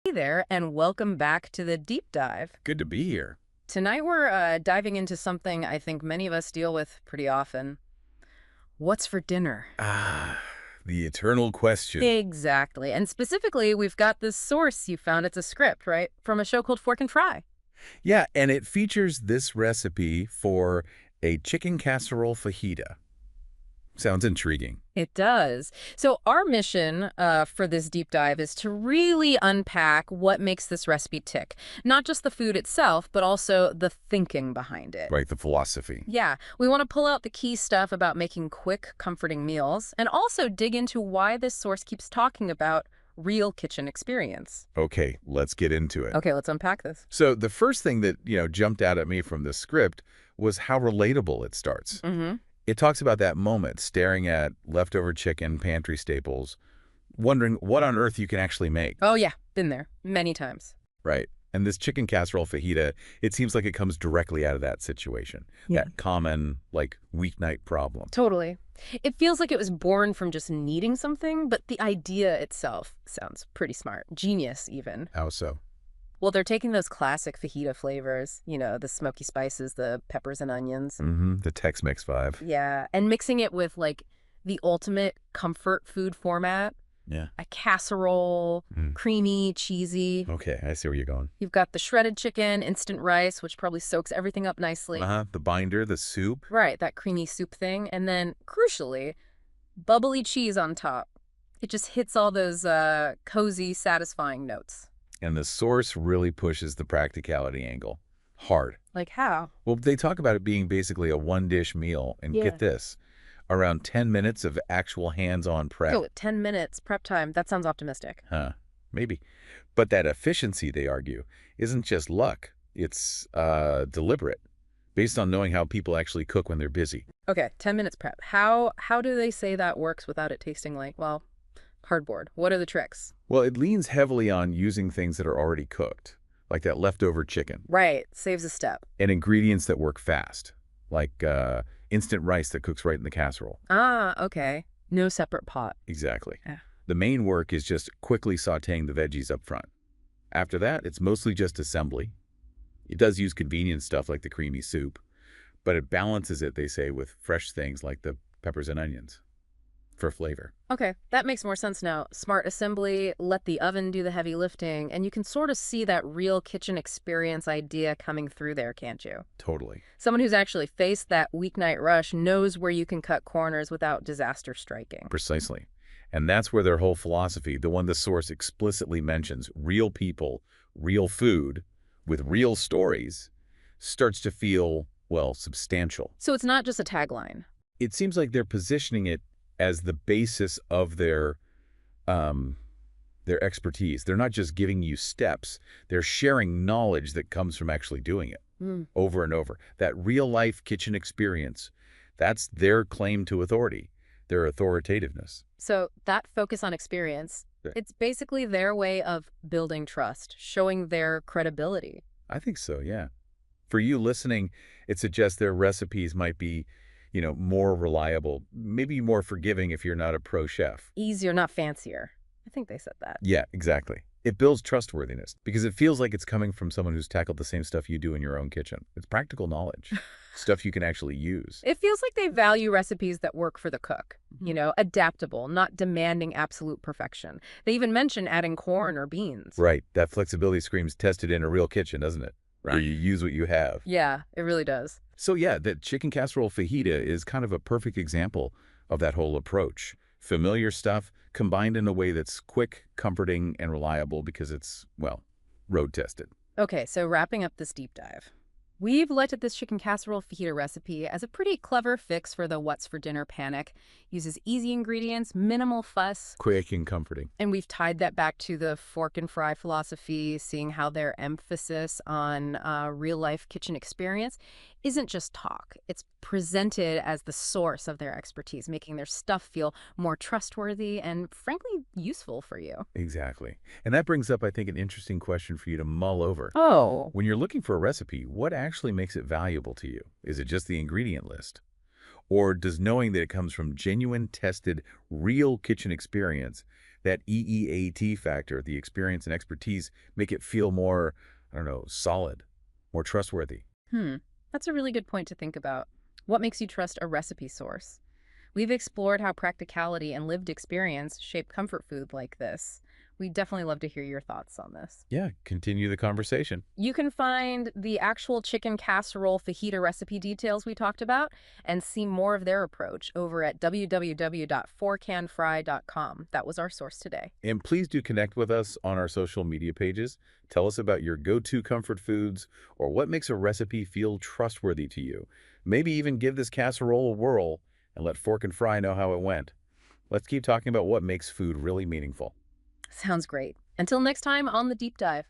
Hey there, and welcome back to the deep dive. Good to be here. Tonight we're diving into something I think many of us deal with pretty often. What's for dinner? Ah, the eternal question. Exactly. And specifically, we've got this source you found. It's a script, right? From a show called Fork and Fry. Yeah, and it features this recipe for a chicken casserole fajita. Sounds intriguing. It does. So, our mission for this deep dive is to really unpack what makes this recipe tick. Not just the food itself, but also the thinking behind it. Right, the philosophy. Yeah, we want to pull out the key stuff about making quick, comforting meals and also dig into why this source keeps talking about real kitchen experience. Okay, let's get into it. Okay, let's unpack this. So the first thing that, jumped out at me from the script was how relatable it starts. Mm-hmm. It talks about that moment staring at leftover chicken, pantry staples, wondering what on earth you can actually make. Oh, yeah, been there many times. Right. And this chicken casserole fajita, it seems like it comes directly out of that situation. Yeah. That common, weeknight problem. Totally. It feels like it was born from just needing something, but the idea itself sounds pretty smart. Genius, even. How so? Well, they're taking those classic fajita flavors, the smoky spices, the peppers and onions. The Tex-Mex vibe. Yeah, and mixing it with, the ultimate comfort food format. Yeah. A casserole, creamy, cheesy. Okay, I see where you're going. You've got the shredded chicken, instant rice, which probably soaks everything up nicely. The binder, the soup. Right, that creamy soup thing. And then, crucially, bubbly cheese on top. It just hits all those cozy, satisfying notes. And the source really pushes the practicality angle. Hard. Like how? Well, they talk about it being basically a one-dish meal. And Yeah. get this, around 10 minutes of actual hands-on prep. Oh, 10 minutes prep time. That sounds optimistic. Maybe. But that efficiency, they argue, isn't just luck. It's deliberate, based on knowing how people actually cook when they're busy. Okay, 10 minutes prep. How do they say that works without it tasting like, well, cardboard? What are the tricks? Well, it leans heavily on using things that are already cooked, like that leftover chicken, Right, saves a step. and ingredients that work fast, like instant rice that cooks right in the casserole. Ah, okay. No separate pot. Exactly. Yeah. The main work is just quickly sautéing the veggies up front. After that, it's mostly just assembly. It does use convenient stuff like the creamy soup, but it balances it, they say, with fresh things like the peppers and onions for flavor. Okay, that makes more sense now. Smart assembly, let the oven do the heavy lifting, and you can sort of see that real kitchen experience idea coming through there, can't you? Totally. Someone who's actually faced that weeknight rush knows where you can cut corners without disaster striking. Precisely. And that's where their whole philosophy, the one the source explicitly mentions, real people, real food, with real stories, starts to feel, well, substantial. So it's not just a tagline. It seems like they're positioning it as the basis of their expertise. They're not just giving you steps. They're sharing knowledge that comes from actually doing it over and over. That real-life kitchen experience, that's their claim to authority, their authoritativeness. So that focus on experience, Yeah. it's basically their way of building trust, showing their credibility. I think so, yeah. For you listening, it suggests their recipes might be, more reliable, maybe more forgiving if you're not a pro chef. Easier, not fancier. I think they said that. Yeah, exactly. It builds trustworthiness because it feels like it's coming from someone who's tackled the same stuff you do in your own kitchen. It's practical knowledge, stuff you can actually use. It feels like they value recipes that work for the cook, adaptable, not demanding absolute perfection. They even mention adding corn or beans. Right. That flexibility screams tested in a real kitchen, doesn't it? Right. Where you use what you have. Yeah, it really does. So yeah, that chicken casserole fajita is kind of a perfect example of that whole approach. Familiar stuff combined in a way that's quick, comforting, and reliable because it's, well, road tested. Okay, so wrapping up this deep dive. We've looked at this chicken casserole fajita recipe as a pretty clever fix for the what's for dinner panic. Uses easy ingredients, minimal fuss. Quick and comforting. And we've tied that back to the fork and fry philosophy, seeing how their emphasis on real-life kitchen experience isn't just talk. It's presented as the source of their expertise, making their stuff feel more trustworthy and, frankly, useful for you. Exactly. And that brings up, I think, an interesting question for you to mull over. Oh. When you're looking for a recipe, what actually makes it valuable to you? Is it just the ingredient list? Or does knowing that it comes from genuine, tested, real kitchen experience That EEAT factor, the experience and expertise, make it feel more, I don't know, solid, more trustworthy. Hmm, that's a really good point to think about. What makes you trust a recipe source? We've explored how practicality and lived experience shape comfort food like this. We'd definitely love to hear your thoughts on this. Yeah, continue the conversation. You can find the actual chicken casserole fajita recipe details we talked about and see more of their approach over at www.forcanfry.com. That was our source today. And please do connect with us on our social media pages. Tell us about your go-to comfort foods or what makes a recipe feel trustworthy to you. Maybe even give this casserole a whirl and let Fork and Fry know how it went. Let's keep talking about what makes food really meaningful. Sounds great. Until next time on The Deep Dive.